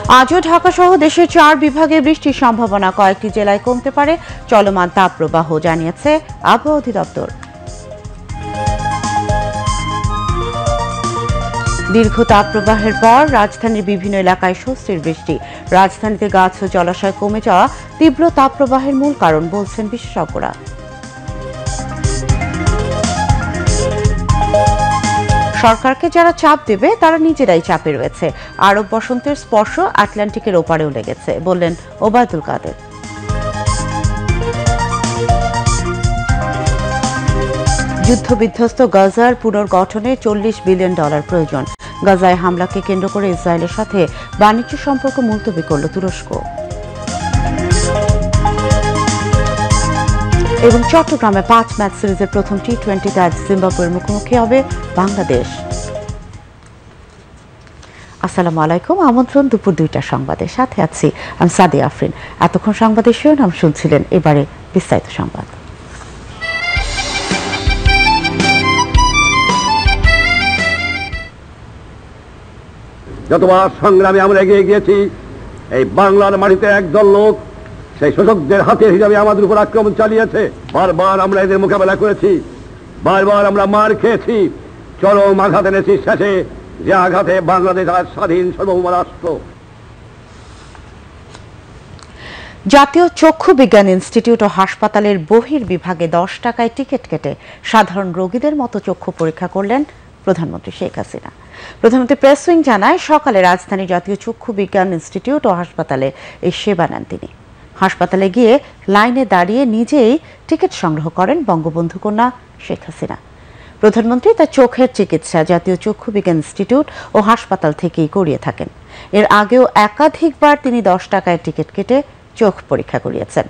আজও ঢাকা সহ দেশের 4 বিভাগে বৃষ্টির সম্ভাবনা, কয়েকটি জেলায় কমতে পারে চলমান তাপপ্রবাহ, জানিয়েছে আবহাওয়া অধিদপ্তর। দীর্ঘ তাপপ্রবাহের পর রাজধানীর বিভিন্ন এলাকায় স্বস্তির বৃষ্টি। রাজধানীতে গাছ ও জলাশয় কমে যাওয়া তীব্র তাপপ্রবাহের মূল কারণ বলছেন বিশেষজ্ঞরা। সরকারকে যারা চাপ দেবে তারা নিজেরাই চাপে রয়েছে। আরব বসন্তের স্পর্শ আটলান্টিকের ওপারেও লেগেছে, বললেন ওবায়দুল কাদের। যুদ্ধবিধ্বস্ত গাজার পুনর্গঠনে $40 বিলিয়ন প্রয়োজন। গাজায় হামলাকে কেন্দ্র করে ইসরায়েলের সাথে বাণিজ্য সম্পর্ক মুলতবি করল তুরস্ক। এবং চট্টগ্রামে 5 ম্যাচ সিরিজের প্রথম টি-20তে আজ জিম্বাবুয়ের মুখোমুখি হবে বাংলাদেশ। আসসালামু আলাইকুম, আমন্ত্রণ দুপুর 2টার সংবাদে, সাথে আছি আমি সাদিয়া আফরিন। এতক্ষণ সংবাদের শিরোনাম শুনছিলেন, এবারে বিস্তারিত সংবাদ। যতবার সংগ্রামে আমরা এগিয়ে গিয়েছি, এই বাংলার মাটিতে একদল লোক সেই শোষকদের হাতে হিসাবে আমাদের উপর আক্রমণ চালিয়েছে। বারবার আমরা এদের মোকাবেলা করেছি, বারবার আমরা মার খেয়েছি, চরম আঘাত এনেছি শেষে, যে আঘাতে বাংলাদেশ আজ স্বাধীন সার্বভৌম রাষ্ট্র। জাতীয় চক্ষু বিজ্ঞান ইনস্টিটিউট ও হাসপাতালের বহির্বিভাগে 10 টাকায় টিকিট কেটে সাধারণ রোগীদের মতো চক্ষু পরীক্ষা করলেন প্রধানমন্ত্রী শেখ হাসিনা। প্রধানমন্ত্রী প্রেস উইং জানায়, সকালে রাজধানী জাতীয় চক্ষু বিজ্ঞান ইনস্টিটিউট ও হাসপাতালে এই সেবা নেন তিনি। হাসপাতালে গিয়ে লাইনে দাঁড়িয়ে নিজেই টিকিট সংগ্রহ করেন বঙ্গবন্ধু কন্যা শেখ হাসিনা। প্রধানমন্ত্রী তার চোখের চিকিৎসা জাতীয় চক্ষু বিজ্ঞান ইনস্টিটিউট ও হাসপাতাল থেকেই করিয়ে থাকেন। এর আগেও একাধিকবার তিনি 10 টাকায় টিকিট কেটে চোখ পরীক্ষা করিয়েছেন।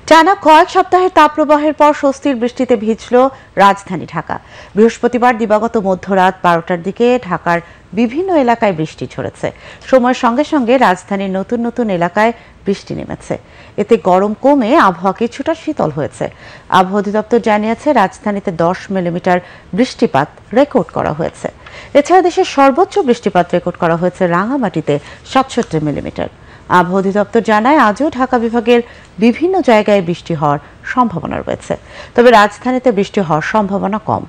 টানা কয়েক সপ্তাহের তাপপ্রবাহের পর স্বস্তির বৃষ্টিতে ভিজল রাজধানী ঢাকা। বৃহস্পতিবার দিবাগত মধ্যরাত 12টার দিকে ঢাকার বিভিন্ন এলাকায় বৃষ্টি ঝরেছে। সময়ের সঙ্গে সঙ্গে রাজধানীর নতুন নতুন এলাকায় বৃষ্টি নেমেছে। এতে গরম কমে আবহাওয়া কিছুটা শীতল হয়েছে। আবহাওয়া অধিদপ্তর জানিয়েছে, রাজধানীতে 10 মিলিমিটার বৃষ্টিপাত রেকর্ড করা হয়েছে। এছাড়া দেশের সর্বোচ্চ বৃষ্টিপাত রেকর্ড করা হয়েছে রাঙামাটিতে 67 মিলিমিটার। আবহাওয়া অধিদপ্তর জানায়, আজও ঢাকা বিভাগের বিভিন্ন জায়গায় বৃষ্টি হওয়ার সম্ভাবনা রয়েছে, তবে রাজধানীতে বৃষ্টি হওয়ার সম্ভাবনা কম।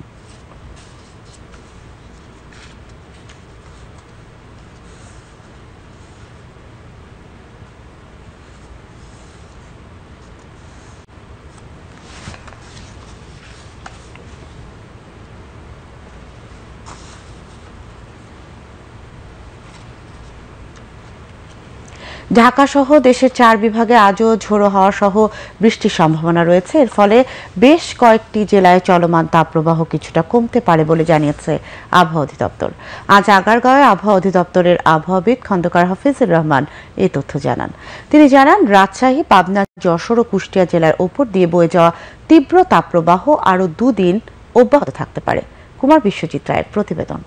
ঢাকা সহ দেশের 4 বিভাগে আজও ঝোড়ো হাওয়া সহ বৃষ্টির সম্ভাবনা রয়েছে। এর ফলে বেশ কয়েকটি জেলায় চলমান তাপপ্রবাহ কিছুটা কমতে পারে বলে জানিয়েছে আবহাওয়া অধিদপ্তর। আজ আগারগাঁওয়ে আবহাওয়া অধিদপ্তরের আবহাওয়াবিদ খন্দকার হাফিজুর রহমান এই তথ্য জানান। তিনি জানান, রাজশাহী, পাবনা, যশোর ও কুষ্টিয়া জেলার ওপর দিয়ে বয়ে যাওয়া তীব্র তাপপ্রবাহ আরও 2 দিন অব্যাহত থাকতে পারে। কুমার বিশ্বজিৎ রায়ের প্রতিবেদন।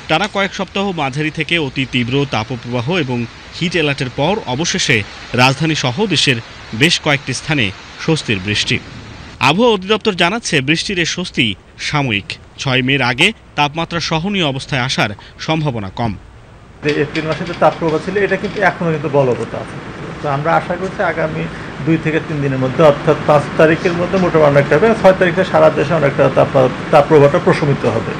টানা কয়েক সপ্তাহ মাঝারি থেকে অতি তীব্র তাপপ্রবাহ এবং হিট অ্যালার্টের পর অবশেষে রাজধানী সহ দেশের বেশ কয়েকটি স্থানে স্বস্তির বৃষ্টি। আবহাওয়া অধিদপ্তর জানাচ্ছে, বৃষ্টির এ স্বস্তি সাময়িক। 6 মের আগে তাপমাত্রা সহনীয় অবস্থায় আসার সম্ভাবনা কম। এপ্রিল মাসে যে তাপপ্রবাহ ছিল, এটা কিন্তু এখনো কিন্তু বলবৎ আছে। তো আমরা আশা করছি আগামী 2 থেকে 3 দিনের মধ্যে, অর্থাৎ 5 তারিখের মধ্যে মোটামুটি অনেকটা হবে, 6 তারিখে সারা দেশে অনেকটা তাপপ্রবাহটা প্রশমিত হবে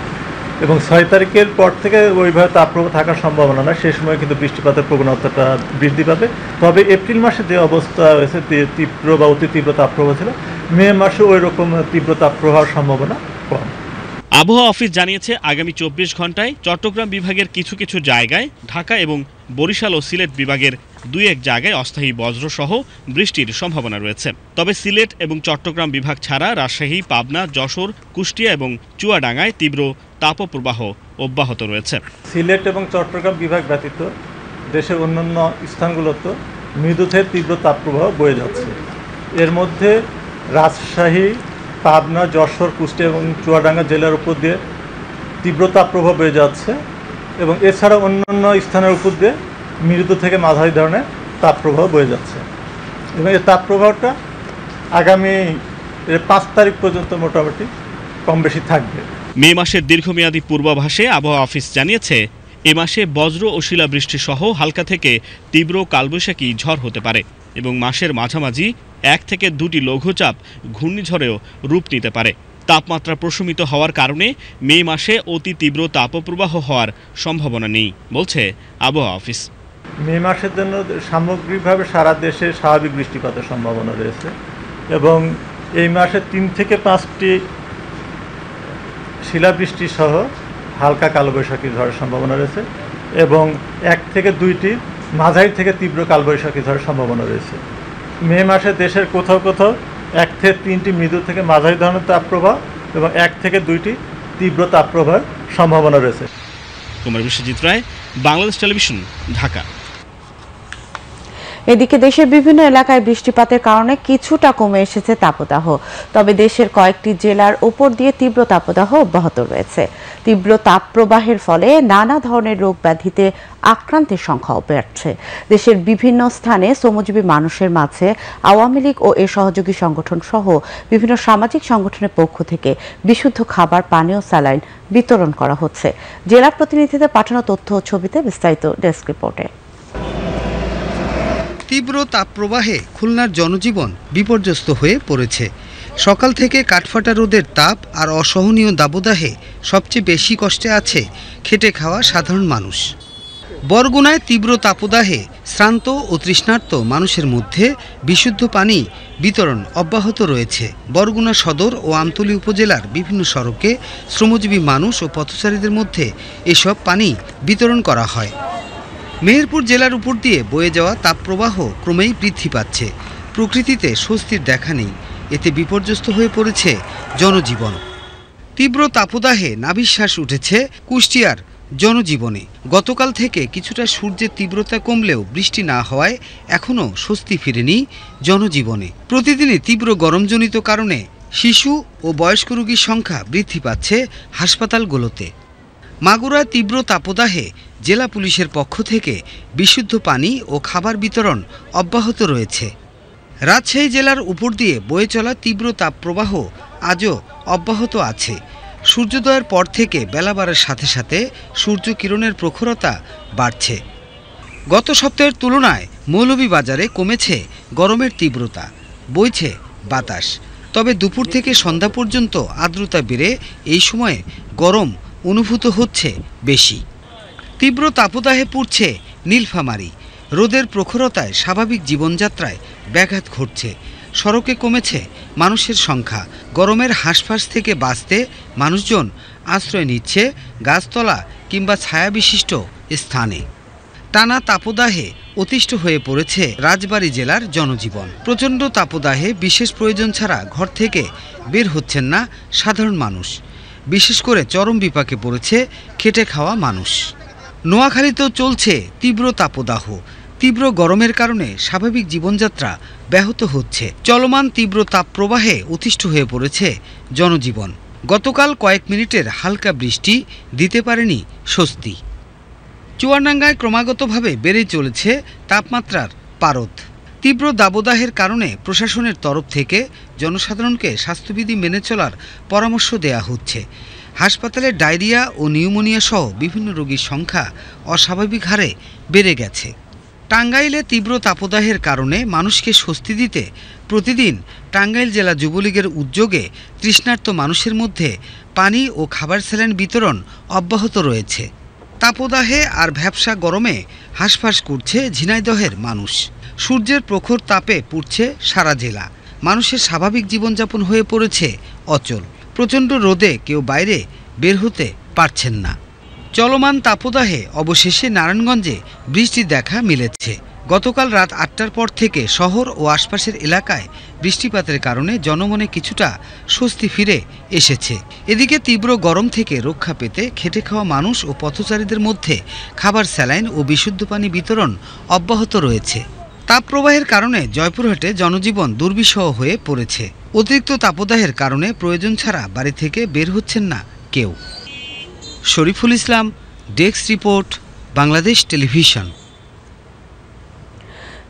এবং 6 তারিখের পর থেকে ওইভাবে তাপপ্রবাহ থাকার সম্ভাবনা নয়। সেই সময় কিন্তু বৃষ্টিপাতের প্রবণতাটা বৃদ্ধি পাবে। তবে এপ্রিল মাসে যে অবস্থা হয়েছে, তীব্র বা অতি তীব্র তাপপ্রবাহ ছিল, মে মাসে ওই রকম তীব্র তাপপ্রবাহের সম্ভাবনা কম। আবহাওয়া অফিস জানিয়েছে, আগামী 24 ঘন্টায় চট্টগ্রাম বিভাগের কিছু কিছু জায়গায়, ঢাকা এবং বরিশাল ও সিলেট বিভাগের 2-1 জায়গায় অস্থায়ী বজ্রসহ বৃষ্টির সম্ভাবনা রয়েছে। তবে সিলেট এবং চট্টগ্রাম বিভাগ ছাড়া রাজশাহী, পাবনা, যশোর, কুষ্টিয়া এবং চুয়াডাঙ্গায় তীব্র তাপপ্রবাহ অব্যাহত রয়েছে। সিলেট এবং চট্টগ্রাম বিভাগ ব্যতীত দেশের অন্যান্য স্থানগুলোতে মৃদু থেকে তীব্র তাপপ্রবাহ বয়ে যাচ্ছে। এর মধ্যে রাজশাহী, পাবনা, যশোর, কুষ্টিয়া এবং চুয়াডাঙ্গা জেলার উপর দিয়ে তীব্র তাপপ্রবাহ বয়ে যাচ্ছে এবং এছাড়া অন্যান্য স্থানের উপর দিয়ে মৃদু থেকে মাঝারি ধরনের তাপপ্রবাহ বয়ে যাচ্ছে এবং এই তাপপ্রবাহটা আগামী 5 তারিখ পর্যন্ত মোটামুটি কম বেশি থাকবে। মে মাসের দীর্ঘমেয়াদী পূর্বাভাসে আবহাওয়া অফিস জানিয়েছে এ মাসে বজ্র ও শিলাবৃষ্টি সহ হালকা থেকে তীব্র কালবৈশাখী ঝড় হতে পারে এবং মাসের মাঝামাঝি 1 থেকে 2টি লঘুচাপ ঘূর্ণিঝড়েও রূপ নিতে পারে। তাপমাত্রা প্রশমিত হওয়ার কারণে মে মাসে অতি তীব্র তাপপ্রবাহ হওয়ার সম্ভাবনা নেই বলছে আবহাওয়া অফিস। মে মাসের জন্য সামগ্রিকভাবে সারা দেশে স্বাভাবিক বৃষ্টিপাতের সম্ভাবনা রয়েছে এবং এই মাসে 3 থেকে 5টি শিলাবৃষ্টি সহ হালকা কালবৈশাখী ঝড়ের সম্ভাবনা রয়েছে এবং 1 থেকে 2টি মাঝারি থেকে তীব্র কালবৈশাখী ঝড়ের সম্ভাবনা রয়েছে। মে মাসে দেশের কোথাও কোথাও 1 থেকে 3টি মৃদু থেকে মাঝারি ধরনের তাপপ্রবাহ এবং 1 থেকে 2টি তীব্র তাপপ্রবাহের সম্ভাবনা রয়েছে। কুমার বিশ্বজিৎ রায়, বাংলাদেশ টেলিভিশন, ঢাকা। এদিকে দেশের বিভিন্ন এলাকায় বৃষ্টিপাতের কারণে কিছুটা কমে এসেছে তাপদাহ, তবে দেশের কয়েকটি জেলার উপর দিয়ে তীব্র তাপদাহ অব্যাহত রয়েছে। তীব্র তাপপ্রবাহের ফলে নানা ধরনের রোগ ব্যাধিতে আক্রান্তের সংখ্যাও বাড়ছে। দেশের বিভিন্ন স্থানে শ্রমজীবী মানুষের মাঝে আওয়ামী লীগ ও এর সহযোগী সংগঠন সহ বিভিন্ন সামাজিক সংগঠনের পক্ষ থেকে বিশুদ্ধ খাবার, পানীয়, স্যালাইন বিতরণ করা হচ্ছে। জেলা প্রতিনিধিদের পাঠানো তথ্য ও ছবিতে বিস্তারিত ডেস্ক রিপোর্টে। তীব্র তাপপ্রবাহে খুলনার জনজীবন বিপর্যস্ত হয়ে পড়েছে। সকাল থেকে কাঠফাটা রোদের তাপ আর অসহনীয় দাবদাহে সবচেয়ে বেশি কষ্টে আছে খেটে খাওয়া সাধারণ মানুষ। বরগুনায় তীব্র তাপদাহে শ্রান্ত ও তৃষ্ণার্ত মানুষের মধ্যে বিশুদ্ধ পানি বিতরণ অব্যাহত রয়েছে। বরগুনা সদর ও আমতলী উপজেলার বিভিন্ন সড়কে শ্রমজীবী মানুষ ও পথচারীদের মধ্যে এসব পানি বিতরণ করা হয়। মেহেরপুর জেলার উপর দিয়ে বয়ে যাওয়া তাপপ্রবাহ ক্রমেই বৃদ্ধি পাচ্ছে। প্রকৃতিতে স্বস্তির দেখা নেই, এতে বিপর্যস্ত হয়ে পড়েছে জনজীবন। তীব্র তাপদাহে নাভিশ্বাস উঠেছে কুষ্টিয়ার জনজীবনে। গতকাল থেকে কিছুটা সূর্যের তীব্রতা কমলেও বৃষ্টি না হওয়ায় এখনও স্বস্তি ফিরেনি জনজীবনে। প্রতিদিনই তীব্র গরমজনিত কারণে শিশু ও বয়স্ক রোগীর সংখ্যা বৃদ্ধি পাচ্ছে হাসপাতালগুলোতে। মাগুরায় তীব্র তাপদাহে জেলা পুলিশের পক্ষ থেকে বিশুদ্ধ পানি ও খাবার বিতরণ অব্যাহত রয়েছে। রাজশাহী জেলার উপর দিয়ে বয়ে চলা তীব্র তাপপ্রবাহ আজও অব্যাহত আছে। সূর্যোদয়ের পর থেকে বেলা বাড়ার সাথে সাথে সূর্য কিরণের প্রখরতা বাড়ছে। গত সপ্তাহের তুলনায় মৌলভীবাজারে কমেছে গরমের তীব্রতা, বইছে বাতাস। তবে দুপুর থেকে সন্ধ্যা পর্যন্ত আর্দ্রতা বেড়ে এই সময়ে গরম অনুভূত হচ্ছে বেশি। তীব্র তাপদাহে পুড়ছে নীলফামারী। রোদের প্রখরতায় স্বাভাবিক জীবনযাত্রায় ব্যাঘাত ঘটছে। সড়কে কমেছে মানুষের সংখ্যা। গরমের হাঁসফাঁস থেকে বাঁচতে মানুষজন আশ্রয় নিচ্ছে গাছতলা কিংবা ছায়াবিশিষ্ট স্থানে। টানা তাপদাহে অতিষ্ঠ হয়ে পড়েছে রাজবাড়ী জেলার জনজীবন। প্রচণ্ড তাপদাহে বিশেষ প্রয়োজন ছাড়া ঘর থেকে বের হচ্ছেন না সাধারণ মানুষ। বিশেষ করে চরম বিপাকে পড়েছে খেটে খাওয়া মানুষ। নোয়াখালীতেও চলছে তীব্র তাপদাহ। তীব্র গরমের কারণে স্বাভাবিক জীবনযাত্রা ব্যাহত হচ্ছে। চলমান তীব্র তাপপ্রবাহে অতিষ্ঠ হয়ে পড়েছে জনজীবন। গতকাল কয়েক মিনিটের হালকা বৃষ্টি দিতে পারেনি স্বস্তি। চুয়াডাঙ্গায় ক্রমাগতভাবে বেড়ে চলেছে তাপমাত্রার পারদ। তীব্র দাবদাহের কারণে প্রশাসনের তরফ থেকে জনসাধারণকে স্বাস্থ্যবিধি মেনে চলার পরামর্শ দেয়া হচ্ছে। হাসপাতালে ডায়রিয়া ও নিউমোনিয়া সহ বিভিন্ন রোগীর সংখ্যা অস্বাভাবিক হারে বেড়ে গেছে। টাঙ্গাইলে তীব্র তাপদাহের কারণে মানুষকে স্বস্তি দিতে প্রতিদিন টাঙ্গাইল জেলা যুবলীগের উদ্যোগে তৃষ্ণার্ত মানুষের মধ্যে পানি ও খাবার স্যালাইন বিতরণ অব্যাহত রয়েছে। তাপদাহে আর ভ্যাপসা গরমে হাঁসফাঁস করছে ঝিনাইদহের মানুষ। সূর্যের প্রখর তাপে পুড়ছে সারা জেলা। মানুষের স্বাভাবিক জীবনযাপন হয়ে পড়েছে অচল। প্রচণ্ড রোদে কেউ বাইরে বের হতে পারছেন না। চলমান তাপদাহে অবশেষে নারায়ণগঞ্জে বৃষ্টির দেখা মিলেছে। গতকাল রাত 8টার পর থেকে শহর ও আশপাশের এলাকায় বৃষ্টিপাতের কারণে জনমনে কিছুটা স্বস্তি ফিরে এসেছে। এদিকে তীব্র গরম থেকে রক্ষা পেতে খেটে খাওয়া মানুষ ও পথচারীদের মধ্যে খাবার, স্যালাইন ও বিশুদ্ধ পানি বিতরণ অব্যাহত রয়েছে। তাপপ্রবাহের কারণে জয়পুরহাটে জনজীবন দুর্বিষহ হয়ে পড়েছে। অতিরিক্ত তাপদাহের কারণে প্রয়োজন ছাড়া বাড়ি থেকে বের হচ্ছেন না কেউ। Shariful Islam, desk report, Bangladesh television.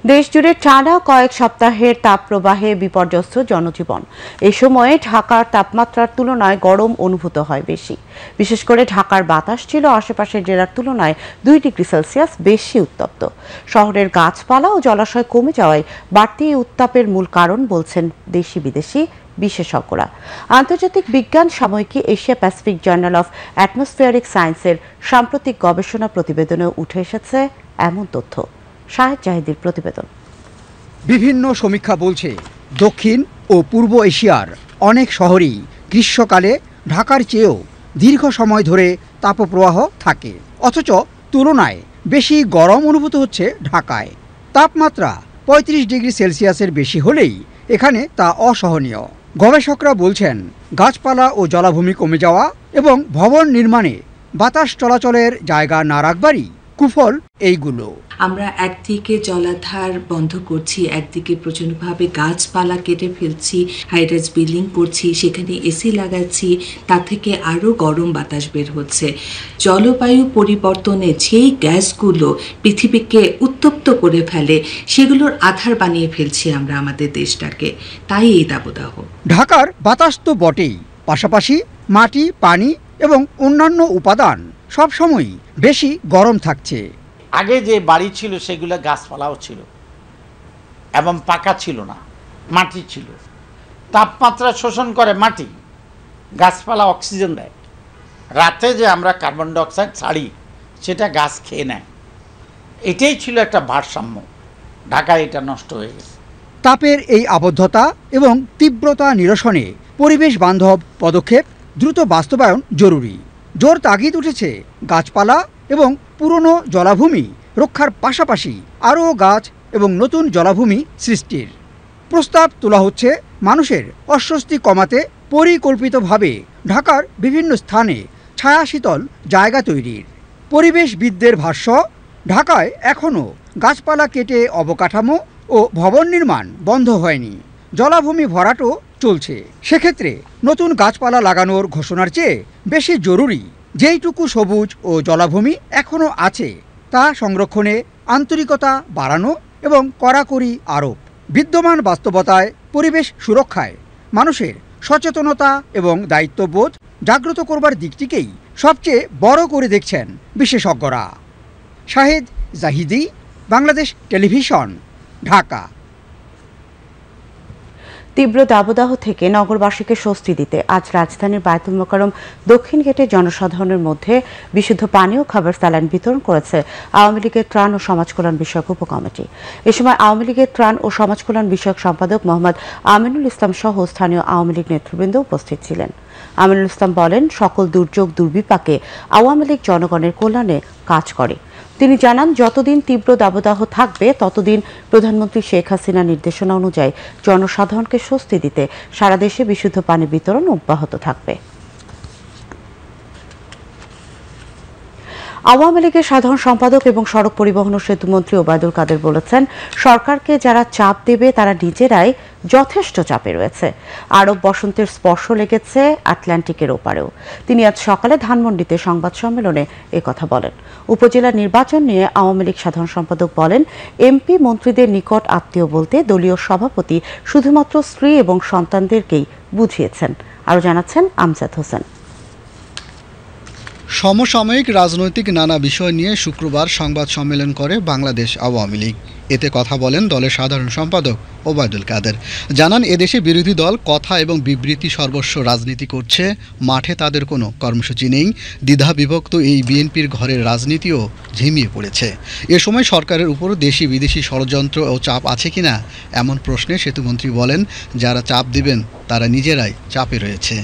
দেশজুড়ে টানা কয়েক সপ্তাহের তাপপ্রবাহে বিপর্যস্ত জনজীবন। এই সময়ে ঢাকার তাপমাত্রার তুলনায় গরম অনুভূত হয় বেশি। বিশেষ করে ঢাকার বাতাস ছিল আশেপাশের জেলার তুলনায় 2 ডিগ্রি সেলসিয়াস বেশি উত্তপ্ত। শহরের গাছপালা ও জলাশয় কমে যাওয়ায় বাড়তি এই উত্তাপের মূল কারণ বলছেন দেশি বিদেশি বিশেষজ্ঞরা। আন্তর্জাতিক বিজ্ঞান সাময়িকী Asia Pacific journal of atmospheric সায়েন্সের সাম্প্রতিক গবেষণা প্রতিবেদনে উঠে এসেছে এমন তথ্য। শাহেদ জাহিদের প্রতিবেদন। বিভিন্ন সমীক্ষা বলছে দক্ষিণ ও পূর্ব এশিয়ার অনেক শহরেই গ্রীষ্মকালে ঢাকার চেয়েও দীর্ঘ সময় ধরে তাপপ্রবাহ থাকে, অথচ তুলনায় বেশি গরম অনুভূত হচ্ছে ঢাকায়। তাপমাত্রা 35 ডিগ্রি সেলসিয়াসের বেশি হলেই এখানে তা অসহনীয়। গবেষকরা বলছেন গাছপালা ও জলাভূমি কমে যাওয়া এবং ভবন নির্মাণে বাতাস চলাচলের জায়গা না রাখবারই কুফল এইগুলো। আমরা একদিকে জলাধার বন্ধ করছি, একদিকে প্রচণ্ডভাবে গাছপালা কেটে ফেলছি, হাইরাইজ বিল্ডিং করছি, সেখানে এসি লাগাচ্ছি, তা থেকে আরও গরম বাতাস বের হচ্ছে। জলবায়ু পরিবর্তনে যেই গ্যাসগুলো পৃথিবীকে উত্তপ্ত করে ফেলে সেগুলোর আধার বানিয়ে ফেলছি আমরা আমাদের দেশটাকে, তাই এই দাবদাহ। ঢাকার বাতাস তো বটেই, পাশাপাশি মাটি, পানি এবং অন্যান্য উপাদান সবসময়ই বেশি গরম থাকছে। আগে যে বাড়ি ছিল সেগুলো গাছপালাও ছিল এবং পাকা ছিল না, মাটি ছিল। তাপমাত্রা শোষণ করে মাটি, গাছপালা অক্সিজেন দেয়। রাতে যে আমরা কার্বন ডাই অক্সাইড ছাড়ি সেটা গাছ খেয়ে নেয়। এটাই ছিল একটা ভারসাম্য। ঢাকায় এটা নষ্ট হয়ে গেছে। তাপের এই আবদ্ধতা এবং তীব্রতা নিরসনে পরিবেশ বান্ধব পদক্ষেপ দ্রুত বাস্তবায়ন জরুরি। জোর তাগিদ উঠেছে গাছপালা এবং পুরনো জলাভূমি রক্ষার পাশাপাশি আরও গাছ এবং নতুন জলাভূমি সৃষ্টির প্রস্তাব তোলা হচ্ছে। মানুষের অস্বস্তি কমাতে পরিকল্পিতভাবে ঢাকার বিভিন্ন স্থানে ছায়া শীতল জায়গা তৈরির। পরিবেশবিদদের ভাষ্য, ঢাকায় এখনও গাছপালা কেটে অবকাঠামো ও ভবন নির্মাণ বন্ধ হয়নি, জলাভূমি ভরাটও চলছে। সেক্ষেত্রে নতুন গাছপালা লাগানোর ঘোষণার চেয়ে বেশি জরুরি যেইটুকু সবুজ ও জলাভূমি এখনও আছে তা সংরক্ষণে আন্তরিকতা বাড়ানো এবং কড়াকড়ি আরোপ। বিদ্যমান বাস্তবতায় পরিবেশ সুরক্ষায় মানুষের সচেতনতা এবং দায়িত্ববোধ জাগ্রত করবার দিকটিকেই সবচেয়ে বড় করে দেখছেন বিশেষজ্ঞরা। শাহেদ জাহিদি, বাংলাদেশ টেলিভিশন, ঢাকা। তীব্র দাবদাহ থেকে নগরবাসীকে স্বস্তি দিতে আজ রাজধানীর বায়তুল মোকাররম দক্ষিণ গেটে জনসাধারণের মধ্যে বিশুদ্ধ পানি ও খাবার স্যালাইন বিতরণ করেছে আওয়ামী লীগের ত্রাণ ও সমাজ কল্যাণ বিষয়ক উপকমিটি। এ সময় আওয়ামী লীগের ত্রাণ ও সমাজ কল্যাণ বিষয়ক সম্পাদক মোহাম্মদ আমিনুল ইসলাম সহ স্থানীয় আওয়ামী লীগ নেতৃবৃন্দ উপস্থিত ছিলেন। আমিনুল ইসলাম বলেন, সকল দুর্যোগ দুর্বিপাকে আওয়ামী লীগ জনগণের কল্যাণে কাজ করে। তিনি জানান, যতদিন তীব্র দাবদাহ থাকবে ততদিন প্রধানমন্ত্রী শেখ হাসিনার নির্দেশনা অনুযায়ী জনসাধারণকে স্বস্তি দিতে সারা দেশে বিশুদ্ধ পানি বিতরণ অব্যাহত থাকবে। আওয়ামী লীগের সাধারণ সম্পাদক এবং সড়ক পরিবহন ও সেতুমন্ত্রী ওবায়দুল কাদের বলেছেন, সরকারকে যারা চাপ দেবে তারা নিজেরাই যথেষ্ট চাপে রয়েছে। আরব বসন্তের স্পর্শ লেগেছে আটলান্টিকের ওপারেও। তিনি আজ সকালে ধানমন্ডিতে সংবাদ সম্মেলনে একথা বলেন। উপজেলা নির্বাচন নিয়ে আওয়ামী লীগ সাধারণ সম্পাদক বলেন, এমপি মন্ত্রীদের নিকট আত্মীয় বলতে দলীয় সভাপতি শুধুমাত্র স্ত্রী এবং সন্তানদেরকেই বুঝিয়েছেন। আরও জানাচ্ছেন আমজাদ হোসেন। সমসাময়িক রাজনৈতিক নানা বিষয় নিয়ে শুক্রবার সংবাদ সম্মেলন করে বাংলাদেশ আওয়ামী লীগ। এতে কথা বলেন দলের সাধারণ সম্পাদক ওবায়দুল কাদের। জানান, এদেশে বিরোধী দল কথা এবং বিবৃতি সর্বস্ব রাজনীতি করছে, মাঠে তাদের কোনো কর্মসূচি নেই। দ্বিধা বিভক্ত এই বিএনপির ঘরের রাজনীতিও ঝিমিয়ে পড়েছে। এ সময় সরকারের উপর দেশি বিদেশি ষড়যন্ত্র ও চাপ আছে কিনা এমন প্রশ্নে সেতুমন্ত্রী বলেন, যারা চাপ দিবেন তারা নিজেরাই চাপে রয়েছে।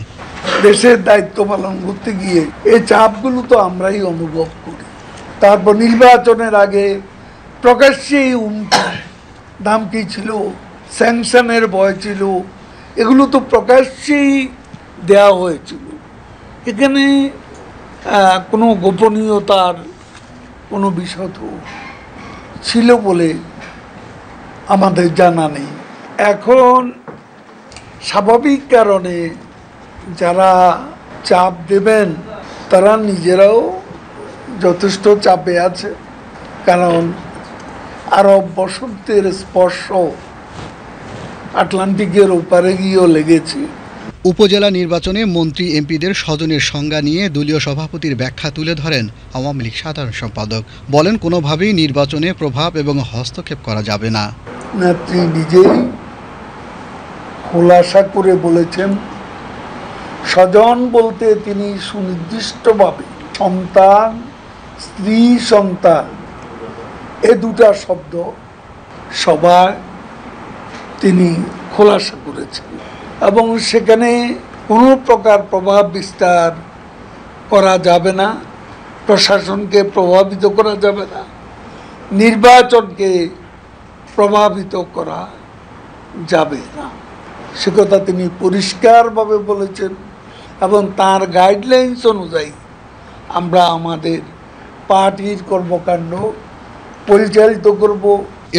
দেশের দায়িত্ব পালন করতে গিয়ে এই চাপগুলো তো আমরাই অনুভব করি। তারপর নির্বাচনের আগে প্রকাশ্যেই দাম কি ছিল, স্যাংশনের ভয় ছিল, এগুলো তো প্রকাশ্যেই দেওয়া হয়েছিল। এখানে কোনো গোপনীয়তার কোনো বিষয় তো ছিল বলে আমাদের জানা নেই। এখন স্বাভাবিক কারণে যারা চাপ দেবেন তারা নিজেরাও যথেষ্ট চাপে আছে, কারণ আরব বসন্তের স্পর্শ আটলান্টিকের ওপারে গিয়েও লেগেছে। উপজেলা নির্বাচনে মন্ত্রী এমপিদের স্বজনের সংজ্ঞা নিয়ে দলীয় সভাপতির ব্যাখ্যা তুলে ধরেন আওয়ামী লীগ সাধারণ সম্পাদক। বলেন, কোনোভাবেই নির্বাচনে প্রভাব এবং হস্তক্ষেপ করা যাবে না। নেত্রী নিজেই খোলাসা করে বলেছেন, স্বজন বলতে তিনি সুনির্দিষ্টভাবে সন্তান, স্ত্রী, সন্তান এ দুটা শব্দ সবাই তিনি খোলাসা করেছেন এবং সেখানে কোনো প্রকার প্রভাব বিস্তার করা যাবে না, প্রশাসনকে প্রভাবিত করা যাবে না, নির্বাচনকে প্রভাবিত করা যাবে না, সে কথা তিনি পরিষ্কারভাবে বলেছেন এবং তার গাইডলাইন্স অনুযায়ী আমরা আমাদের পার্টির কর্মকাণ্ড পরিচালিত করব।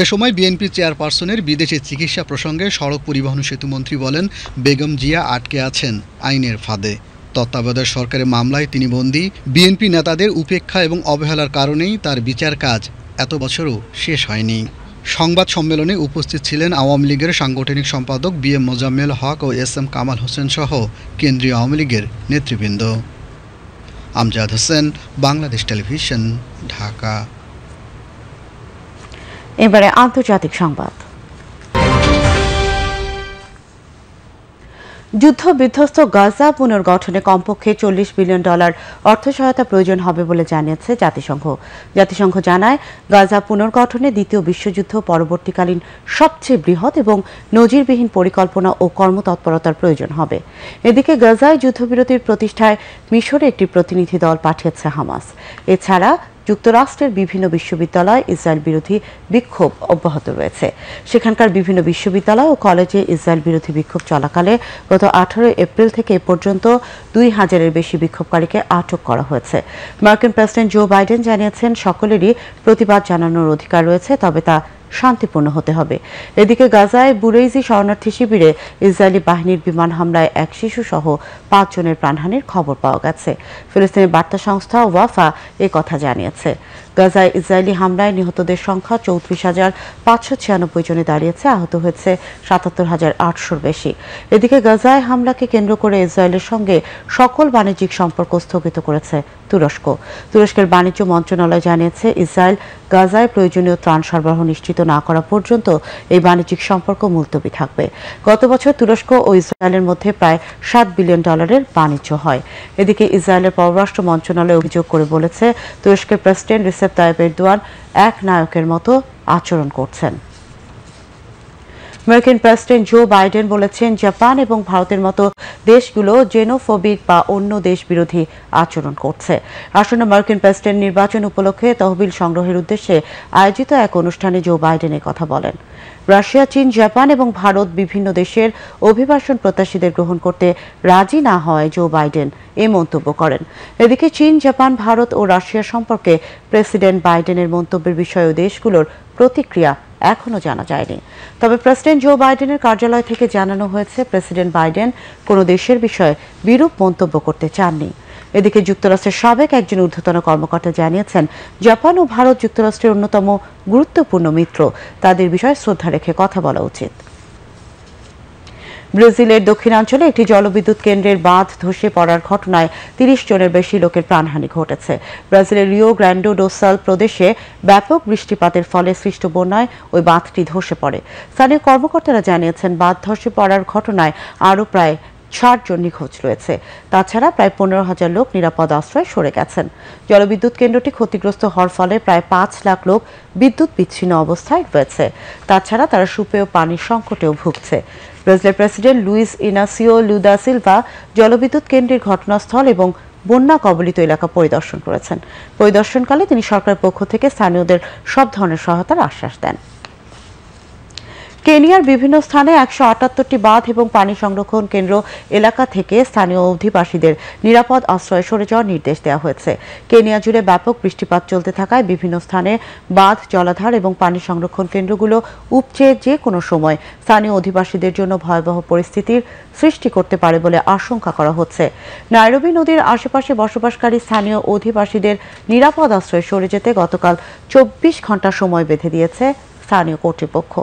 এ সময় বিএনপি চেয়ারপারসনের বিদেশে চিকিৎসা প্রসঙ্গে সড়ক পরিবহন সেতুমন্ত্রী বলেন, বেগম জিয়া আটকে আছেন আইনের ফাঁদে। তত্ত্বাবধায়ক সরকারের মামলায় তিনি বন্দী। বিএনপি নেতাদের উপেক্ষা এবং অবহেলার কারণেই তার বিচার কাজ এত বছরও শেষ হয়নি। সংবাদ সম্মেলনে উপস্থিত ছিলেন আওয়ামী লীগের সাংগঠনিক সম্পাদক BM মোজাম্মেল হক ও SM কামাল হোসেন সহ কেন্দ্রীয় আওয়ামী লীগের নেতৃবৃন্দ। আমজাদ হোসেন, বাংলাদেশ টেলিভিশন, ঢাকা। এবারে আন্তর্জাতিক সংবাদ। যুদ্ধ বিধ্বস্ত গাজা পুনর্গঠনে কমপক্ষে $40 বিলিয়ন অর্থ সহায়তা প্রয়োজন হবে বলে জানিয়েছে জাতিসংঘ। জাতিসংঘ জানায়, গাজা পুনর্গঠনে দ্বিতীয় বিশ্বযুদ্ধ পরবর্তীকালীন সবচেয়ে বৃহৎ এবং নজিরবিহীন পরিকল্পনা ও কর্মতৎপরতার প্রয়োজন হবে। এদিকে গাজায় যুদ্ধবিরতির প্রতিষ্ঠায় মিশরে একটি প্রতিনিধি দল পাঠিয়েছে হামাস। এছাড়া যুক্তরাষ্ট্রের বিভিন্ন বিশ্ববিদ্যালয় ইসরায়েল বিরোধী বিক্ষোভ অব্যাহত রয়েছে। সেখানকার বিভিন্ন বিশ্ববিদ্যালয় ও কলেজে ইসরায়েল বিরোধী বিক্ষোভ চলাকালে গত 18 এপ্রিল থেকে এ পর্যন্ত 2000-এর বেশি বিক্ষোভকারীকে আটক করা হয়েছে। মার্কিন প্রেসিডেন্ট জো বাইডেন জানিয়েছেন, সকলেরই প্রতিবাদ জানানোর অধিকার রয়েছে, তবে তা শান্তিপূর্ণ হতে হবে। এদিকে গাজায় বুরেইজি শরণার্থী শিবিরে ইসরায়েলি বাহিনীর বিমান হামলায় এক শিশু সহ 5 জনের প্রাণহানির খবর পাওয়া গেছে। ফিলিস্তিনের বার্তা সংস্থা ওয়াফা এ কথা জানিয়েছে। গাজায় ইসরায়েলি হামলায় নিহতদের সংখ্যা 34,596 জনে দাঁড়িয়েছে। আহত হয়েছে 77,800-র বেশি। এদিকে গাজায় হামলাকে কেন্দ্র করে ইসরায়েলের সঙ্গে সকল বাণিজ্যিক সম্পর্ক স্থগিত করেছে তুরস্ক। তুরস্কের বাণিজ্য মন্ত্রণালয় জানিয়েছে, ইসরায়েল গাজায় প্রয়োজনীয় ত্রাণ সরবরাহ নিশ্চিত না করা পর্যন্ত এই বাণিজ্যিক সম্পর্ক মুলতবি থাকবে। গত বছর তুরস্ক ও ইসরায়েলের মধ্যে প্রায় $7 বিলিয়ন বাণিজ্য হয়। এদিকে ইসরায়েলের পররাষ্ট্র মন্ত্রণালয় অভিযোগ করে বলেছে, তুরস্কের প্রেসিডেন্ট রিসেপ তাইয়েপ এরদোয়ান এক নায়কের মতো আচরণ করছেন। মার্কিন প্রেসিডেন্ট জো বাইডেন বলেছেন, জাপান এবং ভারতের মতো দেশগুলো জেনোফোবিক বা অন্য দেশ বিরোধী আচরণ করছে। আসন্ন মার্কিন প্রেসিডেন্ট নির্বাচন উপলক্ষে তহবিল সংগ্রহের উদ্দেশ্যে আয়োজিত এক অনুষ্ঠানে জো বাইডেন এ কথা বলেন। রাশিয়া, চীন, জাপান এবং ভারত বিভিন্ন দেশের অভিবাসন প্রত্যাশীদের গ্রহণ করতে রাজি না হওয়ায় জো বাইডেন এ মন্তব্য করেন। এদিকে চীন, জাপান, ভারত ও রাশিয়া সম্পর্কে প্রেসিডেন্ট বাইডেনের মন্তব্যের বিষয়ে দেশগুলোর প্রতিক্রিয়া এখনো জানা যায়নি। তবে প্রেসিডেন্ট জো বাইডেনের কার্যালয় থেকে জানানো হয়েছে, প্রেসিডেন্ট বাইডেন কোনো দেশের বিষয়ে বিরূপ মন্তব্য করতে চাননি। এদিকে যুক্তরাষ্ট্রের সাবেক একজন ঊর্ধ্বতন কর্মকর্তা জানিয়েছেন, জাপান ও ভারত যুক্তরাষ্ট্রের অন্যতম গুরুত্বপূর্ণ মিত্র, তাদের বিষয়ে শ্রদ্ধা রেখে কথা বলা উচিত। ব্রাজিলের দক্ষিণাঞ্চলে একটি জলবিদ্যুৎ কেন্দ্রের বাঁধ ধসে পড়ার ঘটনায় 30 জনের বেশি লোকের প্রাণহানি ঘটেছে। ব্রাজিলের রিও গ্র্যান্ডে ডো সাল প্রদেশে ব্যাপক বৃষ্টিপাতের ফলে সৃষ্ট বন্যায় ওই বাঁধটি ধসে পড়ে। স্থানীয় কর্মকর্তারা জানিয়েছেন, বাঁধ ধসে পড়ার ঘটনায় আরও প্রায় 60 জন নিখোঁজ রয়েছে। তাছাড়া প্রায় 15,000 লোক নিরাপদ আশ্রয়ে সরে গেছেন। জলবিদ্যুৎ কেন্দ্রটি ক্ষতিগ্রস্ত হওয়ার ফলে প্রায় 5 লাখ লোক বিদ্যুৎ বিচ্ছিন্ন অবস্থায় রয়েছে। তাছাড়া তারা সুপেয় পানির সংকটেও ভুগছে। ব্রাজিলের president Luiz Inacio Luda Silva জলবিদ্যুৎ কেন্দ্রের ঘটনাস্থল এবং বন্যা কবলিত এলাকা পরিদর্শন করেছেন। পরিদর্শনকালে তিনি সরকারের পক্ষ থেকে স্থানীয়দের সব ধরনের সহায়তার আশ্বাস দেন। কেনিয়ার বিভিন্ন স্থানে 178টি বাঁধ এবং পানি সংরক্ষণ কেন্দ্র এলাকা থেকে স্থানীয় অধিবাসীদের নিরাপদ আশ্রয়ে সরে যাওয়ার নির্দেশ দেওয়া হয়েছে। কেনিয়া জুড়ে ব্যাপক বৃষ্টিপাত চলতে থাকায় বিভিন্ন স্থানে বাঁধ, জলাধার এবং পানি সংরক্ষণ কেন্দ্রগুলো উপচে যে কোনো সময় স্থানীয় অধিবাসীদের জন্য ভয়াবহ পরিস্থিতির সৃষ্টি করতে পারে বলে আশঙ্কা করা হচ্ছে। নাইরোবি নদীর আশেপাশে বসবাসকারী স্থানীয় অধিবাসীদের নিরাপদ আশ্রয়ে সরে যেতে গতকাল 24 ঘন্টা সময় বেঁধে দিয়েছে স্থানীয় কর্তৃপক্ষ।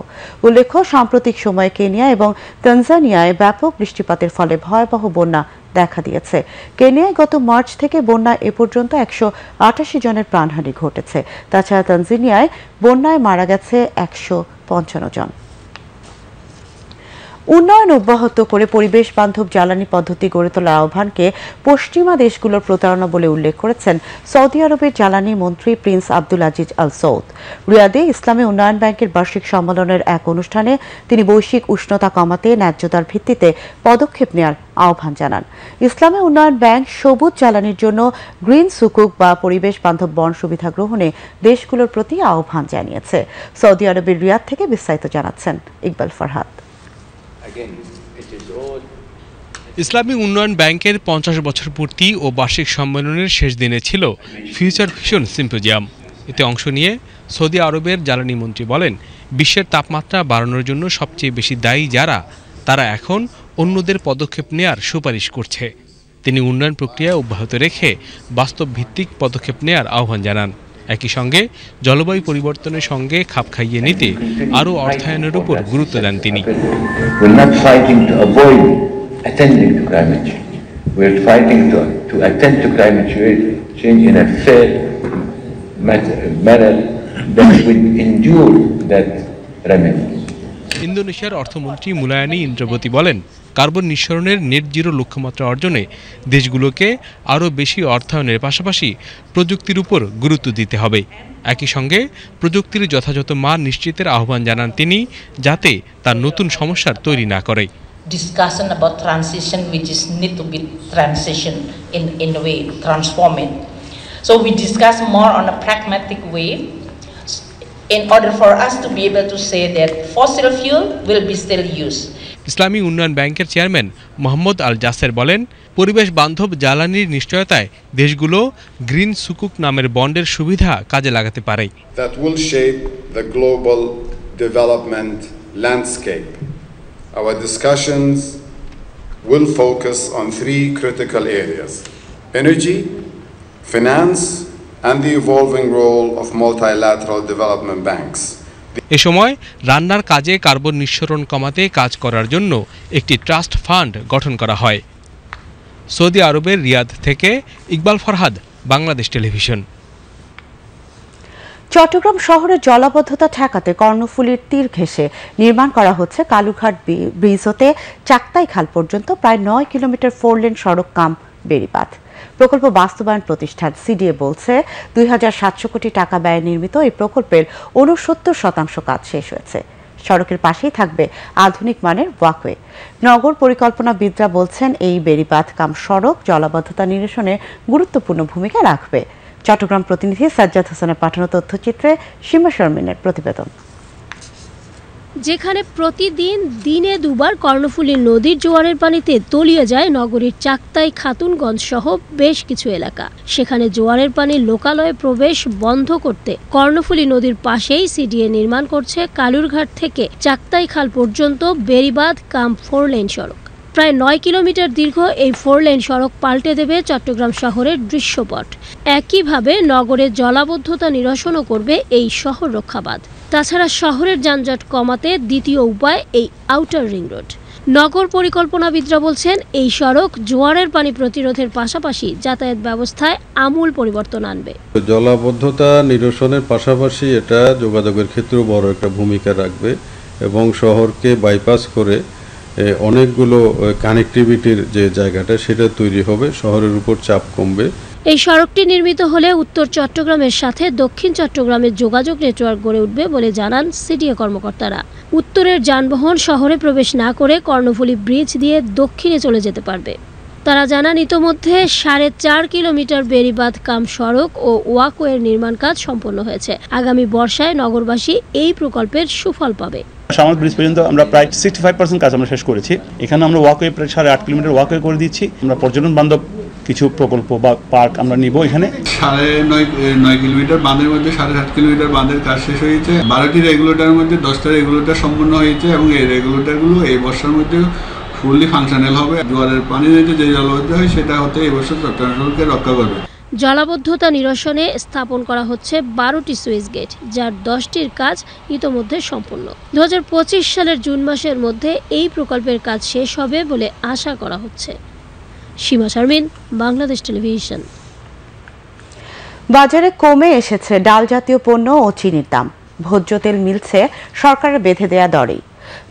উল্লেখ্য, সাম্প্রতিক সময়ে কেনিয়া এবং তানজানিয়ায় ব্যাপক বৃষ্টিপাতের ফলে ভয়াবহ বন্যা দেখা দিয়েছে। কেনিয়ায় গত মার্চ থেকে বন্যায় এ পর্যন্ত 188 জনের প্রাণহানি ঘটেছে। তাছাড়া তানজানিয়ায় বন্যায় মারা গেছে 155 জন। উন্নয়ন অব্যাহত করে পরিবেশ বান্ধব জ্বালানি পদ্ধতি গড়ে তোলার আহ্বানকে পশ্চিমা দেশগুলোর প্রতারণা বলে উল্লেখ করেছেন সৌদি আরবের জ্বালানি মন্ত্রী প্রিন্স আব্দুল আজিজ আল সৌদ। রিয়াদে ইসলামী উন্নয়ন ব্যাংকের বার্ষিক সম্মেলনের এক অনুষ্ঠানে তিনি বৈশ্বিক উষ্ণতা কমাতে ন্যায্যতার ভিত্তিতে পদক্ষেপ নেওয়ার আহ্বান জানান। ইসলামী উন্নয়ন ব্যাংক সবুজ জ্বালানির জন্য গ্রিন সুকুক বা পরিবেশ বান্ধব বন সুবিধা গ্রহণে দেশগুলোর প্রতি আহ্বান জানিয়েছে। সৌদি আরবের রিয়াদ থেকে বিস্তারিত জানাচ্ছেন ইকবাল ফারহাদ। ইসলামী উন্নয়ন ব্যাংকের 50 বছর পূর্তি ও বার্ষিক সম্মেলনের শেষ দিনে ছিল ফিউচার ভিশন সিম্পোজিয়াম। এতে অংশ নিয়ে সৌদি আরবের জ্বালানি মন্ত্রী বলেন, বিশ্বের তাপমাত্রা বাড়ানোর জন্য সবচেয়ে বেশি দায়ী যারা, তারা এখন অন্যদের পদক্ষেপ নেয়ার সুপারিশ করছে। তিনি উন্নয়ন প্রক্রিয়া অব্যাহত রেখে বাস্তব ভিত্তিক পদক্ষেপ নেয়ার আহ্বান জানান। একই সঙ্গে জলবায়ু পরিবর্তনের সঙ্গে খাপ খাইয়ে নিতে আরও অর্থায়নের উপর গুরুত্ব দেন তিনি। attending to climate change. We are fighting to attend to climate change in a fair manner that will endure that remedy. ইন্দোনেশিয়ার অর্থমন্ত্রী মুলায়ানি ইন্দ্রবতী বলেন, কার্বন নিঃসরণের নেট জিরো লক্ষ্যমাত্রা অর্জনে দেশগুলোকে আরও বেশি অর্থায়নের পাশাপাশি প্রযুক্তির উপর গুরুত্ব দিতে হবে। একই সঙ্গে প্রযুক্তির যথাযথ মান নিশ্চিতের আহ্বান জানান তিনি, যাতে তার নতুন সমস্যার তৈরি না করে। Discussion about transition, which is need to be transition in a way, transform it. So we discuss more on a pragmatic way in order for us to be able to say that fossil fuel will be still used. ইসলামী উন্নয়ন ব্যাংকের chairman Mohammad আল জাসের বলেন, পরিবেশ বান্ধব জ্বালানির নিশ্চয়তায় দেশগুলো green সুকুক নামের বন্ডের সুবিধা কাজে লাগাতে পারে। That will shape the global development landscape. Our discussions will focus on 3 critical areas: energy, finance, and the evolving role of multilateral development banks. এ সময় রান্নার কাজে কার্বন নিঃসরণ কমাতে কাজ করার জন্য একটি ট্রাস্ট ফান্ড গঠন করা হয়। সৌদি আরবের রিয়াদ থেকে ইকবাল ফরহাদ, বাংলাদেশ টেলিভিশন। চট্টগ্রাম শহরের জলাবদ্ধতা ঠেকাতে কর্ণফুলীর তীর ঘেঁষে নির্মাণ করা হচ্ছে কালুরঘাট ব্রিজ হতে চাকতাই খাল পর্যন্ত প্রায় 9 কিলোমিটার 4 লেন সড়ক কাম বেড়িবাঁধ। প্রকল্প বাস্তবায়ন প্রতিষ্ঠান সিডিএ বলছে, 2700 কোটি টাকা ব্যয়ে নির্মিত এই প্রকল্পের 69% কাজ শেষ হয়েছে। সড়কের পাশেই থাকবে আধুনিক মানের ওয়াকওয়ে। নগর পরিকল্পনাবিদরা বলছেন, এই বেড়িবাঁধ কাম সড়ক জলাবদ্ধতা নিরসনে গুরুত্বপূর্ণ ভূমিকা রাখবে। চট্টগ্রাম প্রতিনিধি সাজ্জাদ হোসেনের পাঠানো তথ্যচিত্রে সীমা শর্মিনের প্রতিবেদন। যেখানে প্রতিদিন দিনে দুবার কর্ণফুলী নদীর জোয়ারের পানিতে তলিয়ে যায় নগরীর চাকতাই, খাতুনগঞ্জ সহ বেশ কিছু এলাকা, সেখানে জোয়ারের পানি লোকালয়ে প্রবেশ বন্ধ করতে কর্ণফুলী নদীর পাশেই সিডিএ নির্মাণ করছে কালুরঘাট থেকে চাকতাই খাল পর্যন্ত বেড়িবাঁধ কাম 4 লেন সড়ক। প্রায় 9 কিলোমিটার দীর্ঘ এই 4 লেন সড়ক পাল্টে দেবে চট্টগ্রাম শহরের দৃশ্যপট। একইভাবে নগরের জলাবদ্ধতা নিরসনও করবে এই শহর রক্ষা বাঁধ। তাছাড়া শহরের যানজট কমাতে দ্বিতীয় উপায় এই আউটার রিং রোড। নগর পরিকল্পনাবিদরা বলছেন, এই সড়ক জোয়ারের পানি প্রতিরোধের পাশাপাশি যাতায়াত ব্যবস্থায় আমূল পরিবর্তন আনবে। জলাবদ্ধতা নিরসনের পাশাপাশি এটা যোগাযোগের ক্ষেত্রেও বড় একটা ভূমিকা রাখবে এবং শহরকে বাইপাস করে অনেকগুলো কানেক্টিভিটির যে জায়গাটা সেটা তৈরি হবে, শহরের উপর চাপ কমবে। এই সড়কটি নির্মিত হলে উত্তর চট্টগ্রামের সাথে দক্ষিণ চট্টগ্রামের যোগাযোগ নেটওয়ার্ক গড়ে উঠবে বলে জানান সিডিএ কর্মকর্তারা। উত্তরের যানবাহন শহরে প্রবেশ না করে কর্ণফুলী ব্রিজ দিয়ে দক্ষিণে চলে যেতে পারবে। তারা জানান, ইতোমধ্যে 4.5 কিলোমিটার বেড়িবাঁধ কাম সড়ক ও ওয়াকওয়ের নির্মাণ কাজ সম্পন্ন হয়েছে। আগামী বর্ষায় নগরবাসী এই প্রকল্পের সুফল পাবে। শাহমাদ ব্রিজ পর্যন্ত আমরা প্রায় 65% কাজ আমরা শেষ করেছি। এখানে আমরা ওয়াকওয়ে প্রায় 8.5 কিলোমিটার ওয়াকওয়ে করে দিচ্ছি। আমরা পর্যটন বান্ধব কিছু প্রকল্প বা পার্ক আমরা নিব। এখানে 9.5 কিলোমিটার বাঁধের মধ্যে 7.5 কিলোমিটার বাঁধের কাজ শেষ হয়েছে। 12টি রেগুলেটরের মধ্যে 10টা রেগুলেটর সম্পন্ন হয়েছে এবং এই রেগুলেটরগুলো এই বর্ষার মধ্যে ফুললি ফাংশনাল হবে। জোয়ারের পানি যে জলবদ্ধ হয় সেটা হতে এই বছর চট্টগ্রাম শহরকে রক্ষা করবে। জলাবদ্ধতা নিরসনে স্থাপন করা হচ্ছে 12টি সুইচ গেট, যার 10টির কাজ ইতোমধ্যে সম্পন্ন। 2025 সালের জুন মাসের মধ্যে এই প্রকল্পের কাজ শেষ হবে বলে আশা করা হচ্ছে। সীমা শারমিন, বাংলাদেশ টেলিভিশন। বাজারে কমে এসেছে ডাল জাতীয় পণ্য ও চিনির দাম। ভোজ্য তেল মিলছে সরকারের বেঁধে দেয়া দরেই।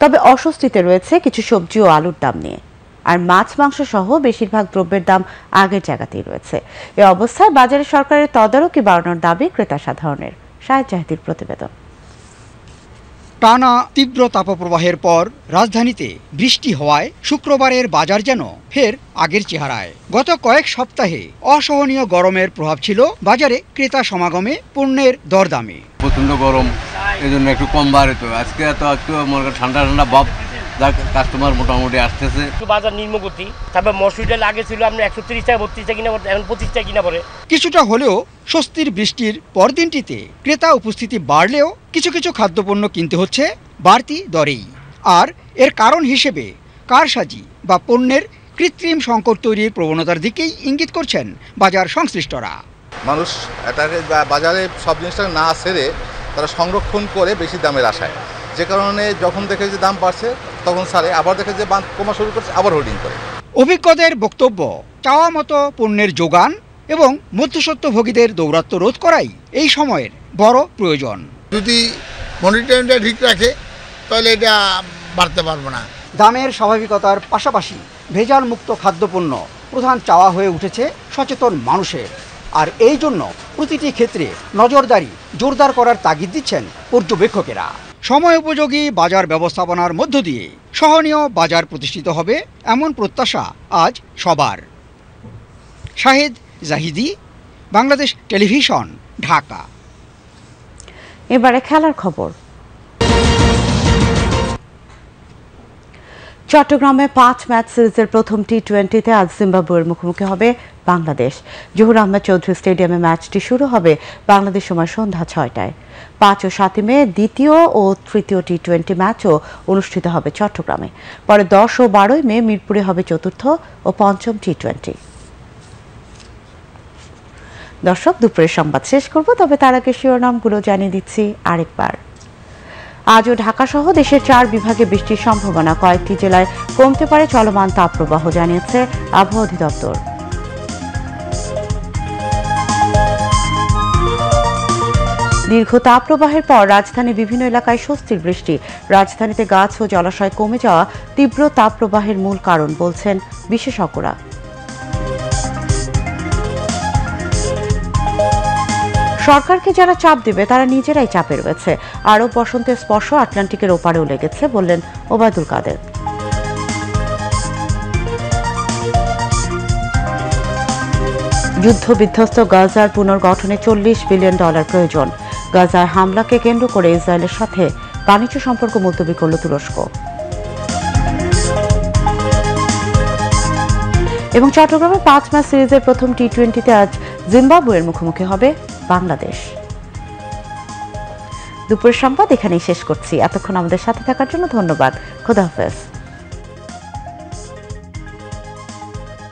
তবে অস্বস্তিতে রয়েছে কিছু সবজি ও আলুর দাম নিয়ে। আর মাছ মাংস সহ বেশিরভাগ দ্রব্যের দাম আগের জায়গাতেই রয়েছে। এ অবস্থায় বাজারে সরকারের তদারকি বাড়ানোর দাবি ক্রেতা সাধারণের। শাহেদ জাহিদের প্রতিবেদন। টানা তীব্র তাপপ্রবাহের পর রাজধানীতে বৃষ্টি হওয়ায় শুক্রবারের বাজার যেন ফের আগের চেহারায়। গত কয়েক সপ্তাহে অসহনীয় গরমের প্রভাব ছিল বাজারে ক্রেতা সমাগমে, পণ্যের দরদামে। প্রচন্ড গরম, এই জন্য একটু কম বাড়ে। তো আজকে একটু ঠান্ডা ঠান্ডা ভাব, কাস্টমার মোটামুটি আসতেছে। বাজার নিম্নগতি, তারপর মসুর ডাল আগে ছিল আমরা 130 টাকা 32 টাকা কিনা পড়ে, এখন 25 টাকা কিনা পড়ে। কিছুটা হলেও স্বস্তির বৃষ্টির পরদিনটিতে ক্রেতা উপস্থিতি বাড়লেও কিছু কিছু খাদ্যপণ্য কিনতে হচ্ছে বাড়তি দরেই। আর এর কারণ হিসেবে কারসাজি বা পণ্যের কৃত্রিম সংকট তৈরির প্রবণতার দিকেই ইঙ্গিত করছেন বাজার সংশ্লিষ্টরা। মানুষ এটাকে বাজারে সব জিনিসটা না ছেড়ে তারা সংরক্ষণ করে বেশি দামের আশায়, যে কারণে যখন দেখে যে দাম বাড়ছে তখন ছাড়ে, আবার দেখে যে কমা শুরু করছে আবার হোল্ডিং করে। অভিজ্ঞদের বক্তব্য, চাওয়া মতো পণ্যের যোগান এবং মধ্যস্বত্বভোগীদের দৌরাত্ম্য রোধ করাই এই সময়ের বড় প্রয়োজন। যদি মনিটরিংটা ঠিক রাখে তাহলে এটা বাড়তে পারবো না। দামের স্বাভাবিকতার পাশাপাশি ভেজাল মুক্ত খাদ্যপণ্য প্রধান চাওয়া হয়ে উঠেছে সচেতন মানুষের। আর এই জন্য প্রতিটি ক্ষেত্রে নজরদারি জোরদার করার তাগিদ দিচ্ছেন পর্যবেক্ষকেরা। সময় উপযোগী বাজার ব্যবস্থাপনার মধ্য দিয়ে সহনীয় বাজার প্রতিষ্ঠিত হবে, এমন প্রত্যাশা আজ সবার। শাহেদ জাহিদি, বাংলাদেশ টেলিভিশন, ঢাকা। এবারে খেলার খবর। চট্টগ্রামে 5 ম্যাচ সিরিজের প্রথম টি-20তে আজ জিম্বাবুয়ের মুখোমুখি হবে বাংলাদেশ। জহুর আহমেদ চৌধুরী স্টেডিয়ামে ম্যাচটি শুরু হবে বাংলাদেশ সময় সন্ধ্যা 6টায়। 5 ও 7 মে দ্বিতীয় ও তৃতীয় টি-20 ম্যাচও অনুষ্ঠিত হবে চট্টগ্রামে। পরে 10 ও 12 মে মিরপুরে হবে চতুর্থ ও পঞ্চম টি-20। দর্শক, দুপুরের সংবাদ শেষ করব, তবে তার আগে শিরোনামগুলো জানিয়ে দিচ্ছি আরেকবার। আজও ঢাকাসহ দেশের 4 বিভাগে বৃষ্টির সম্ভাবনা। কয়েকটি জেলায় কমতে পারে চলমান তাপপ্রবাহ, জানিয়েছে আবহাওয়া অধিদপ্তর। দীর্ঘ তাপপ্রবাহের পর রাজধানীর বিভিন্ন এলাকায় স্বস্তির বৃষ্টি। রাজধানীতে গাছ ও জলাশয় কমে যাওয়া তীব্র তাপপ্রবাহের মূল কারণ বলছেন বিশেষজ্ঞরা। সরকারকে যারা চাপ দেবে তারা নিজেরাই চাপে রয়েছে। আরব বসন্তের স্পর্শ আটলান্টিকের ওপারেও লেগেছে, বললেন ওবায়দুল কাদের। যুদ্ধ বিধ্বস্ত গাজার পুনর্গঠনে $40 বিলিয়ন প্রয়োজন। গাজায় হামলাকে কেন্দ্র করে ইসরায়েলের সাথে বাণিজ্য সম্পর্ক মুলতবি করল তুরস্ক। এবং চট্টগ্রামে 5 ম্যাচ সিরিজের প্রথম টি-20তে আজ জিম্বাবুয়ের মুখোমুখি হবে বাংলাদেশ। দুপুরের সংবাদ এখানেই শেষ করছি। এতক্ষণ আমাদের সাথে থাকার জন্য ধন্যবাদ। খোদা হাফেজ।